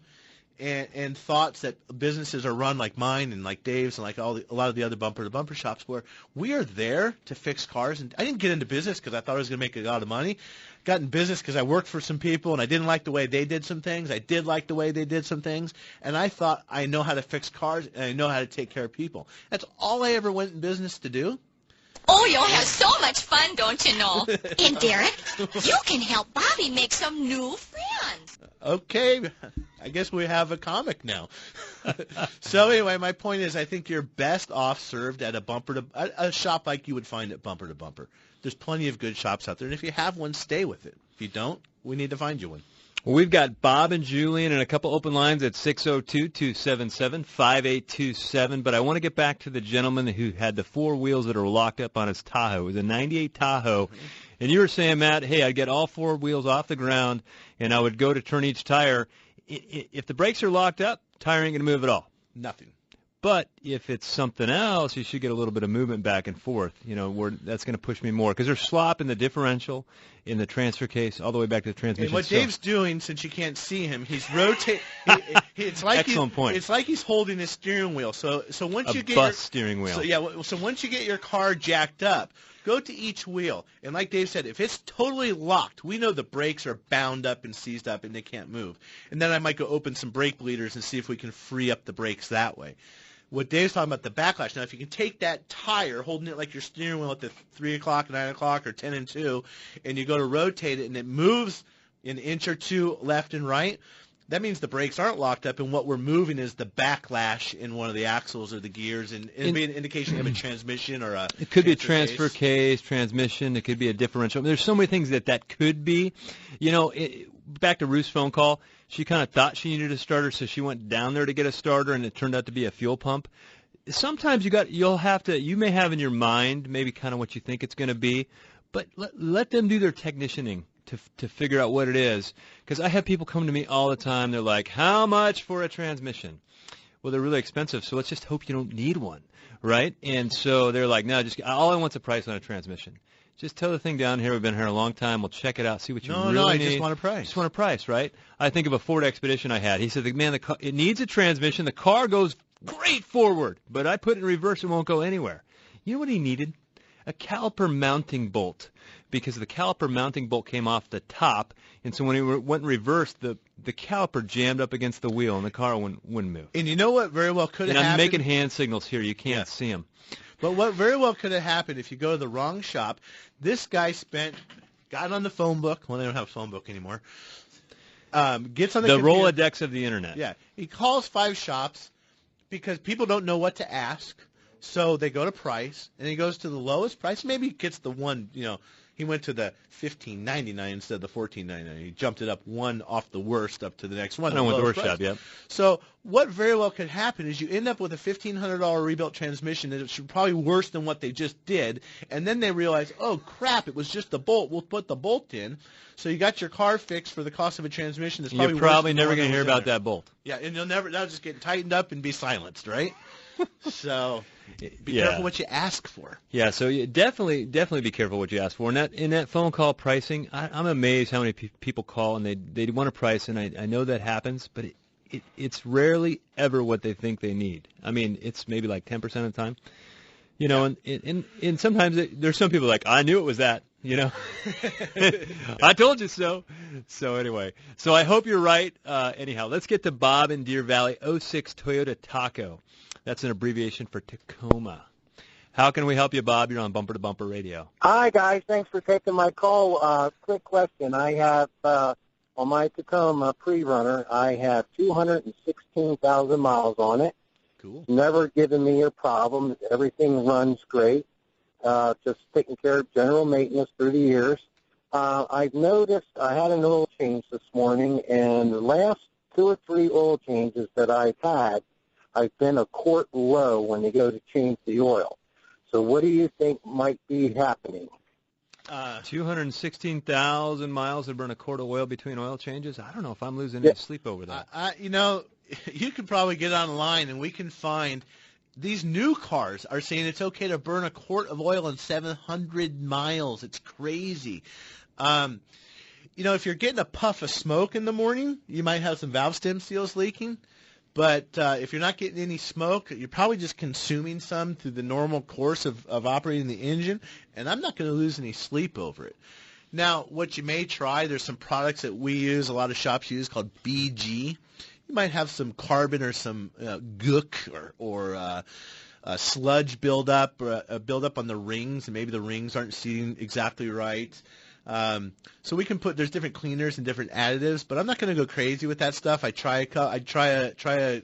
and thoughts that businesses are run like mine and like Dave's and like a lot of the other bumper-to-bumper shops where we are there to fix cars. And I didn't get into business because I thought I was going to make a lot of money. Got in business because I worked for some people and I didn't like the way they did some things. I did like the way they did some things. And I thought I know how to fix cars and I know how to take care of people. That's all I ever went in business to do. Oh, you'll have so much fun, don't you know? And Derek, you can help Bobby make some new friends. Okay, I guess we have a comic now. So anyway, my point is I think you're best off served at a shop like you would find at Bumper to Bumper. There's plenty of good shops out there, and if you have one, stay with it. If you don't, we need to find you one. Well, we've got Bob and Julian and a couple open lines at 602-277-5827, but I want to get back to the gentleman who had the four wheels that are locked up on his Tahoe. It was a 98 Tahoe, and you were saying, Matt, hey, I'd get all four wheels off the ground, and I would go to turn each tire. If the brakes are locked up, tire ain't going to move at all. Nothing. But if it's something else, you should get a little bit of movement back and forth, where that's going to push me more. Because there's slop in the differential, in the transfer case, all the way back to the transmission. And what Dave's doing, since you can't see him, he's rotating. It's like Excellent point. It's like he's holding his steering wheel. So once you get bus steering wheel. So once you get your car jacked up, go to each wheel. And like Dave said, if it's totally locked, we know the brakes are bound up and seized up and they can't move. And then I might go open some brake bleeders and see if we can free up the brakes that way. What Dave's talking about, the backlash. Now, if you can take that tire, holding it like your steering wheel at the 3 o'clock, 9 o'clock, or 10 and 2, and you go to rotate it, and it moves an inch or two left and right, that means the brakes aren't locked up, and what we're moving is the backlash in one of the axles or the gears, and it'd be an indication of a transmission or a It could be a transfer case, transmission. It could be a differential. There's so many things that could be. Back to Ruth's phone call, she kind of thought she needed a starter, so she went down there to get a starter, and it turned out to be a fuel pump. Sometimes you may have in your mind maybe kind of what you think it's going to be, but let them do their technicianing to figure out what it is. Because I have people come to me all the time. They're like, how much for a transmission? Well, they're really expensive, so let's just hope you don't need one, right? And so they're like, no, just all I want's a price on a transmission. Just tow the thing down here. We've been here a long time. We'll check it out, see what you really need. No, I just want a price. Just want a price, right? I think of a Ford Expedition I had. He said, man, it needs a transmission. The car goes great forward, but I put it in reverse, it won't go anywhere. You know what he needed? A caliper mounting bolt, because the caliper mounting bolt came off the top, and so when he went in reverse, the caliper jammed up against the wheel, and the car wouldn't move. And you know what very well could have happened? And I'm making hand signals here. You can't see them. But what very well could have happened if you go to the wrong shop, this guy got on the phone book. Well, they don't have a phone book anymore. Gets on the computer. Rolodex of the Internet. Yeah. He calls 5 shops because people don't know what to ask. So they go to price, and he goes to the lowest price. Maybe he gets the one, he went to the $15.99 instead of the $14.99. He jumped it up one off the worst up to the next one. I don't know what the worst job, yep. So what very well could happen is you end up with a $1,500 rebuilt transmission that is probably worse than what they just did, and then they realize, oh, crap, it was just the bolt. We'll put the bolt in. So you got your car fixed for the cost of a transmission that's probably You're probably worse than never going to hear about that bolt. Yeah, and that'll just get tightened up and be silenced, right? So be careful what you ask for. Yeah, so you definitely be careful what you ask for. And in that phone call pricing, I'm amazed how many people call and they want a price, and I know that happens, but it's rarely ever what they think they need. I mean, it's maybe like 10% of the time. And sometimes there's some people like, I knew it was that. I told you so. So anyway, I hope you're right. Anyhow, let's get to Bob in Deer Valley, 06 Toyota Tahoe. That's an abbreviation for Tacoma. How can we help you, Bob? You're on Bumper to Bumper Radio. Hi, guys. Thanks for taking my call. Quick question. I have, on my Tacoma pre-runner, I have 216,000 miles on it. Cool. Never given me a problem. Everything runs great. Just taking care of general maintenance through the years. I've noticed I had an oil change this morning, and the last 2 or 3 oil changes that I've had, I've been a quart low when they go to change the oil. So what do you think might be happening? 216,000 miles to burn a quart of oil between oil changes? I don't know if I'm losing any sleep over that. You could probably get online, and we can find these new cars are saying it's okay to burn a quart of oil in 700 miles. It's crazy. If you're getting a puff of smoke in the morning, you might have some valve stem seals leaking. But if you're not getting any smoke, you're probably just consuming some through the normal course of operating the engine, and I'm not going to lose any sleep over it. Now, what you may try, there's some products that we use, a lot of shops use, called BG. You might have some carbon or some gook or sludge buildup on the rings, and maybe the rings aren't seating exactly right. So we can there's different cleaners and different additives, but I'm not going to go crazy with that stuff. I'd try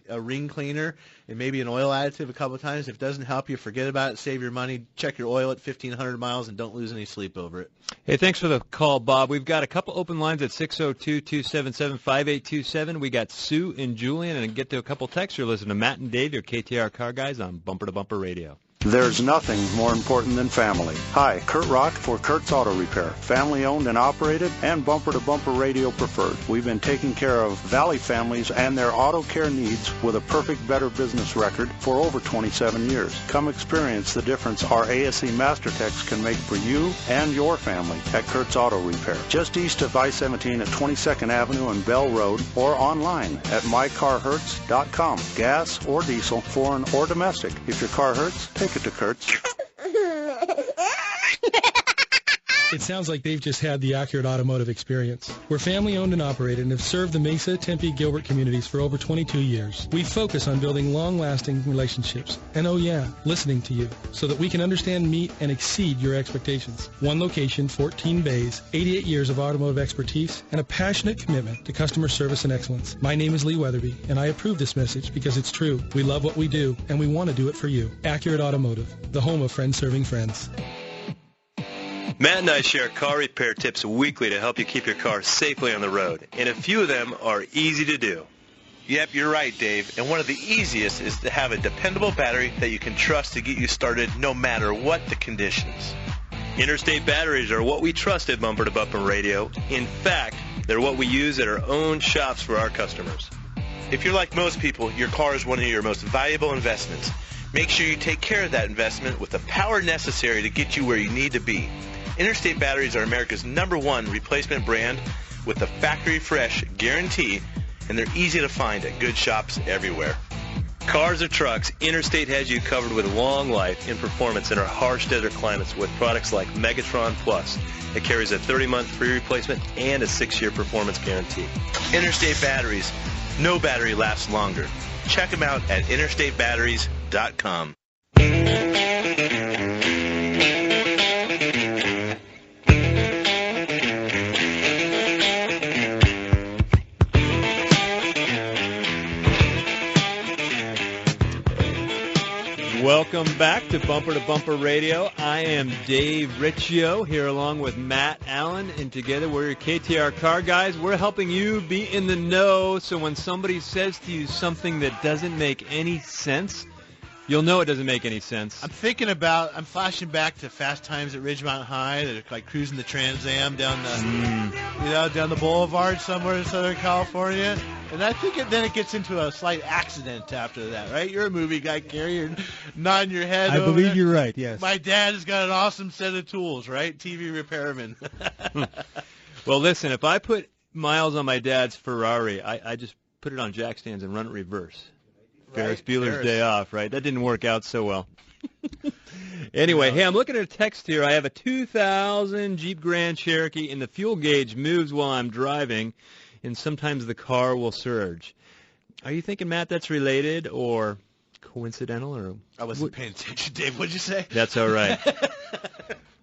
a ring cleaner and maybe an oil additive a couple of times. If it doesn't help you, forget about it. Save your money. Check your oil at 1,500 miles and don't lose any sleep over it. Hey, thanks for the call, Bob. We've got a couple open lines at 602-277-5827. We got Sue and Julian, and get to a couple texts. You're listening to Matt and Dave, your KTAR car guys on Bumper to Bumper Radio. There's nothing more important than family. Hi, Kurt Rock for Kurt's Auto Repair. Family owned and operated and bumper-to-bumper radio preferred. We've been taking care of Valley families and their auto care needs with a perfect Better Business record for over 27 years. Come experience the difference our ASE Master Techs can make for you and your family at Kurt's Auto Repair. Just east of I-17 at 22nd Avenue and Bell Road, or online at mycarhurts.com. Gas or diesel, foreign or domestic. If your car hurts, take it to Kurt's. It sounds like they've just had the Accurate automotive experience. We're family-owned and operated and have served the Mesa, Tempe, Gilbert communities for over 22 years. We focus on building long-lasting relationships and, oh yeah, listening to you so that we can understand, meet, and exceed your expectations. One location, 14 bays, 88 years of automotive expertise, and a passionate commitment to customer service and excellence. My name is Lee Weatherby, and I approve this message because it's true. We love what we do, and we want to do it for you. Accurate Automotive, the home of friends serving friends. Matt and I share car repair tips weekly to help you keep your car safely on the road, and a few of them are easy to do. Yep, you're right, Dave, and one of the easiest is to have a dependable battery that you can trust to get you started no matter what the conditions. Interstate batteries are what we trust at Bumper to Bumper Radio. In fact, they're what we use at our own shops for our customers. If you're like most people, your car is one of your most valuable investments. Make sure you take care of that investment with the power necessary to get you where you need to be. Interstate batteries are America's #1 replacement brand with the factory fresh guarantee, and they're easy to find at good shops everywhere. Cars or trucks, Interstate has you covered with long life and performance in our harsh desert climates with products like Megatron Plus. It carries a 30-month free replacement and a 6-year performance guarantee. Interstate batteries. No battery lasts longer. Check them out at interstatebatteries.com. Welcome back to Bumper Radio. I am Dave Riccio here along with Matt Allen, and together we're your KTAR car guys. We're helping you be in the know, so when somebody says to you something that doesn't make any sense, you'll know it doesn't make any sense. I'm flashing back to Fast Times at Ridgemont High. They're like cruising the Trans Am down the boulevard somewhere in Southern California. And I think then it gets into a slight accident after that, right? You're a movie guy, Gary. You're nodding your head. I believe you're right, yes. My dad has got an awesome set of tools, right? TV repairman. Well, listen, if I put miles on my dad's Ferrari, I just put it on jack stands and run it reverse. Ferris Bueller's Day Off, right? That didn't work out so well. Anyway, hey, I'm looking at a text here. I have a 2000 Jeep Grand Cherokee, and the fuel gauge moves while I'm driving, and sometimes the car will surge. Are you thinking, Matt, that's related or coincidental? Or I wasn't paying attention, Dave. What'd you say? That's all right.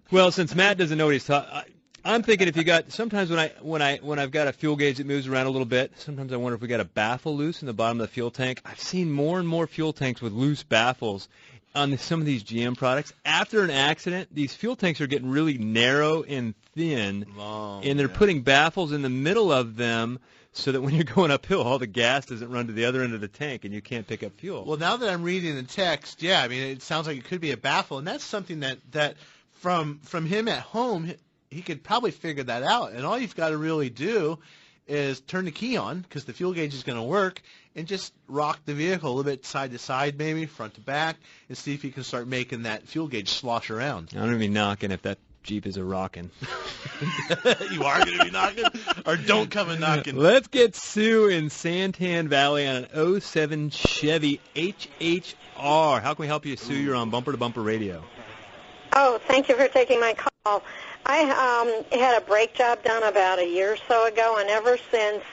Well, since Matt doesn't know what he's talking, I'm thinking if you got sometimes when I've got a fuel gauge that moves around a little bit, sometimes I wonder if we got a baffle loose in the bottom of the fuel tank. I've seen more and more fuel tanks with loose baffles on some of these GM products. After an accident, these fuel tanks are getting really narrow and thin, and they're putting baffles in the middle of them so that when you're going uphill, all the gas doesn't run to the other end of the tank and you can't pick up fuel. Well, now that I'm reading the text, yeah, I mean, it sounds like it could be a baffle, and that's something that from him at home, he could probably figure that out. And all you've got to really do is turn the key on, because the fuel gauge is going to work, and just rock the vehicle a little bit side to side, maybe front to back, and see if you can start making that fuel gauge slosh around. I'm going to be knocking if that Jeep is a rocking. You are going to be knocking? Or don't come and knocking. Let's get Sue in Santan Valley on an 07 Chevy HHR. How can we help you, Sue? You're on Bumper to Bumper Radio. Oh, thank you for taking my call. I had a brake job done about a year or so ago, and ever since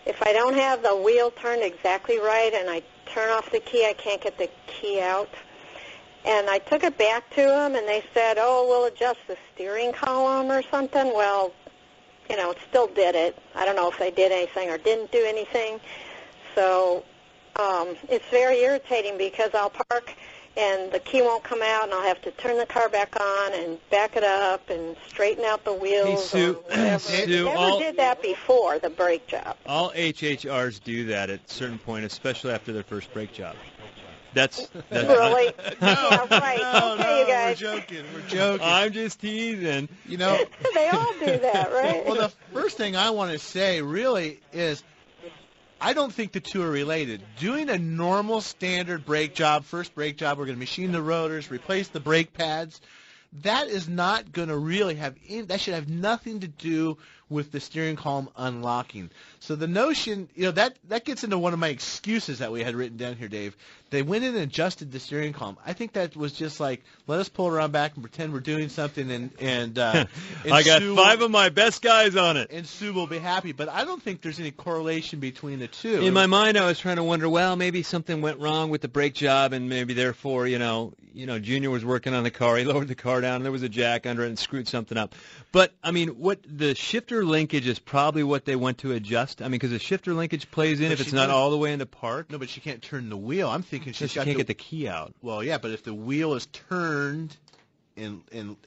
if I don't have the wheel turned exactly right and I turn off the key, I can't get the key out. And I took it back to them, and they said, oh, we'll adjust the steering column or something. Well, you know, it still did it. I don't know if they did anything or didn't do anything. So it's very irritating because I'll park and the key won't come out, and I'll have to turn the car back on and back it up and straighten out the wheels. Hey, Sue, Sue, never did that before, the brake job. All HHRs do that at a certain point, especially after their first brake job. That's really? Yeah, right. Okay, you guys. We're joking. I'm just teasing. You know, they all do that, right? Well, the first thing I want to say really is I don't think the two are related. Doing a normal standard brake job, first brake job, we're going to machine the rotors, replace the brake pads. That is not going to really have that should have nothing to do with the steering column unlocking. So the notion, you know, that gets into one of my excuses that we had written down here, Dave. They went in and adjusted the steering column. I think that was just like, let us pull it around back and pretend we're doing something, and I got Sue 5 of my best guys on it. And Sue will be happy. But I don't think there's any correlation between the two. In my mind, I was trying to wonder, well, maybe something went wrong with the brake job, and maybe therefore, you know, Junior was working on the car. He lowered the car down, and there was a jack under it and screwed something up. But, I mean, what the shifter linkage is probably what they went to adjust. I mean, because the shifter linkage plays in if it's not all the way into park. No, but she can't turn the wheel. I'm thinking she can't get the key out. Well, yeah, but if the wheel is turned, and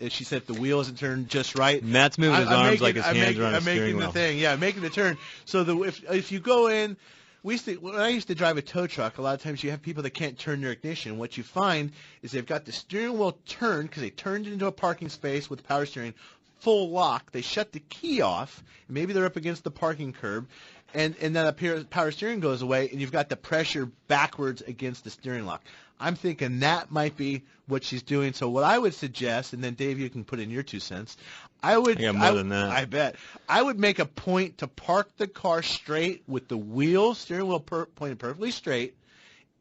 she said if the wheel isn't turned just right. Matt's moving his arms like his hands are on the steering wheel. I'm making the thing. Yeah, making the turn. So if you go in, when I used to drive a tow truck, a lot of times you have people that can't turn their ignition. What you find is they've got the steering wheel turned because they turned it into a parking space with power steering, full lock. They shut the key off. And maybe they're up against the parking curb, and then the power steering goes away, and you've got the pressure backwards against the steering lock. I'm thinking that might be what she's doing. So what I would suggest, and then Dave, you can put in your 2 cents. I got more than that. I bet. I would make a point to park the car straight with the steering wheel pointed perfectly straight,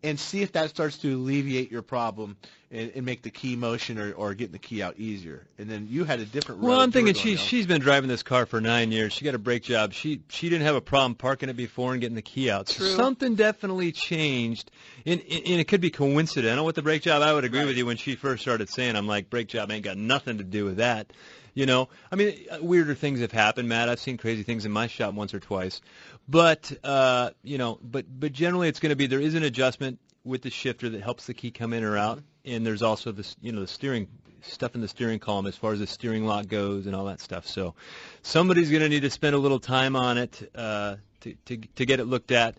and see if that starts to alleviate your problem and make the key motion or getting the key out easier. And then you had a different road. Well, I'm thinking she's been driving this car for 9 years. She got a brake job. She didn't have a problem parking it before and getting the key out. So something definitely changed. And it could be coincidental with the brake job. I would agree with you when she first started saying, I'm like, brake job ain't got nothing to do with that. You know, I mean, weirder things have happened, Matt. I've seen crazy things in my shop once or twice. But, you know, but generally it's going to be there is an adjustment with the shifter that helps the key come in or out. And there's also this, you know, the steering stuff in the steering column as far as the steering lock goes and all that stuff. So somebody's going to need to spend a little time on it to get it looked at.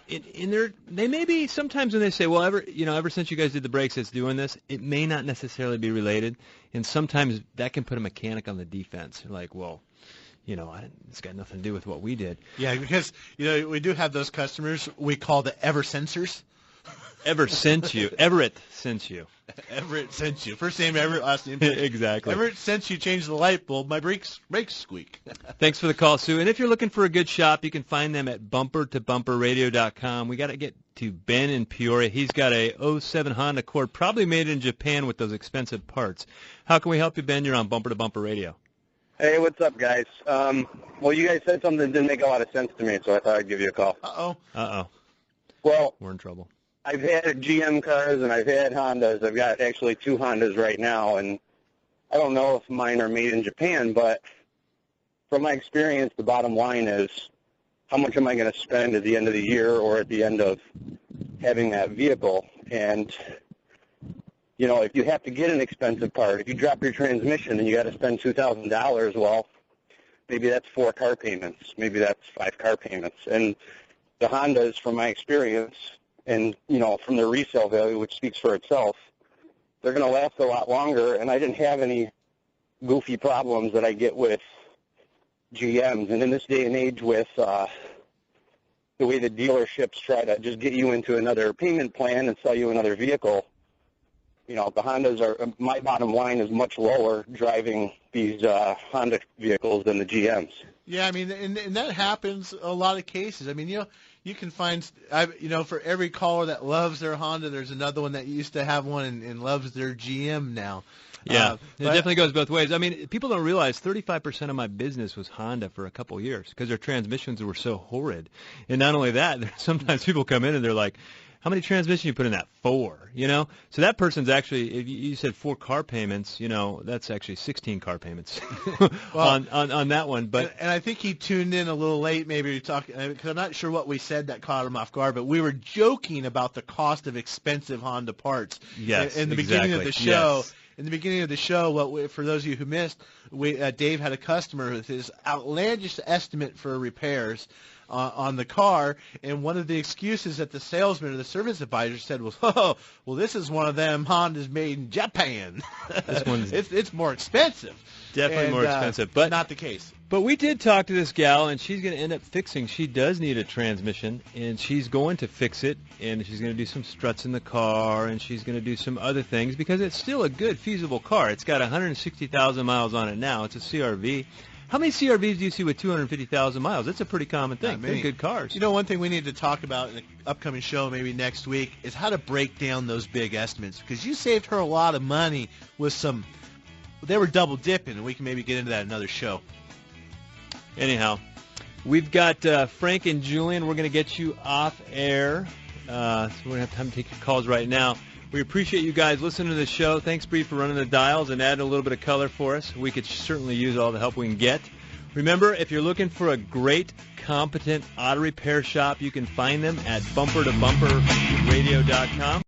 They may be sometimes when they say, well, ever since you guys did the brakes, it's doing this. It may not necessarily be related, and sometimes that can put a mechanic on the defense. They're like, well, you know, it's got nothing to do with what we did. Yeah, because you know we do have those customers we call the ever sensors. Everett sent you. Everett sent you. Everett sent you. First name Everett, last name. Exactly. Everett sent you. Change the light bulb. My brakes squeak. Thanks for the call, Sue. And if you're looking for a good shop, you can find them at bumpertobumperradio.com. We got to get to Ben in Peoria. He's got a 07 Honda Accord, probably made in Japan with those expensive parts. How can we help you, Ben? You're on Bumper to Bumper Radio. Hey, what's up, guys? Well, you guys said something that didn't make a lot of sense to me, so I thought I'd give you a call. Uh-oh. Well, we're in trouble. I've had GM cars and I've had Hondas. I've got actually 2 Hondas right now, and I don't know if mine are made in Japan, but from my experience, the bottom line is how much am I going to spend at the end of the year or at the end of having that vehicle? And, you know, if you have to get an expensive part, if you drop your transmission and you got to spend $2,000, well, maybe that's 4 car payments. Maybe that's 5 car payments. And the Hondas, from my experience, and, you know, from their resale value, which speaks for itself, they're going to last a lot longer, and I didn't have any goofy problems that I get with GMs. And in this day and age with the way the dealerships try to just get you into another payment plan and sell you another vehicle, you know, the Hondas are, my bottom line is much lower driving these Honda vehicles than the GMs. Yeah, I mean, and that happens a lot of cases. I mean, you know, you can find, you know, for every caller that loves their Honda, there's another one that used to have one and loves their GM now. Yeah, it definitely goes both ways. I mean, people don't realize 35% of my business was Honda for a couple of years because their transmissions were so horrid. And not only that, sometimes people come in and they're like, How many transmissions you put in that? 4, you know? So that person's actually, if you said 4 car payments, you know, that's actually 16 car payments well, on that one. But and I think he tuned in a little late, maybe talking, because I'm not sure what we said that caught him off guard, but we were joking about the cost of expensive Honda parts. Yes, in the beginning of the show. Yes. In the beginning of the show, for those of you who missed, Dave had a customer with his outlandish estimate for repairs on the car, and one of the excuses that the salesman or the service advisor said was, "Oh, well, this is one of them Hondas made in Japan. This one's it's more expensive." Definitely more expensive, but not the case. But we did talk to this gal, and she's going to end up fixing. She does need a transmission, and she's going to fix it, and she's going to do some struts in the car, and she's going to do some other things because it's still a good, feasible car. It's got 160,000 miles on it now. It's a CRV. How many CRVs do you see with 250,000 miles? It's a pretty common thing. They're good cars. You know, one thing we need to talk about in the upcoming show, maybe next week, is how to break down those big estimates, because you saved her a lot of money with some. They were double dipping, and we can maybe get into that in another show. Anyhow, we've got Frank and Julian. We're going to get you off air, so we're going to have time to take your calls right now. We appreciate you guys listening to the show. Thanks, Bree, for running the dials and adding a little bit of color for us. We could certainly use all the help we can get. Remember, if you're looking for a great, competent auto repair shop, you can find them at bumpertobumperradio.com.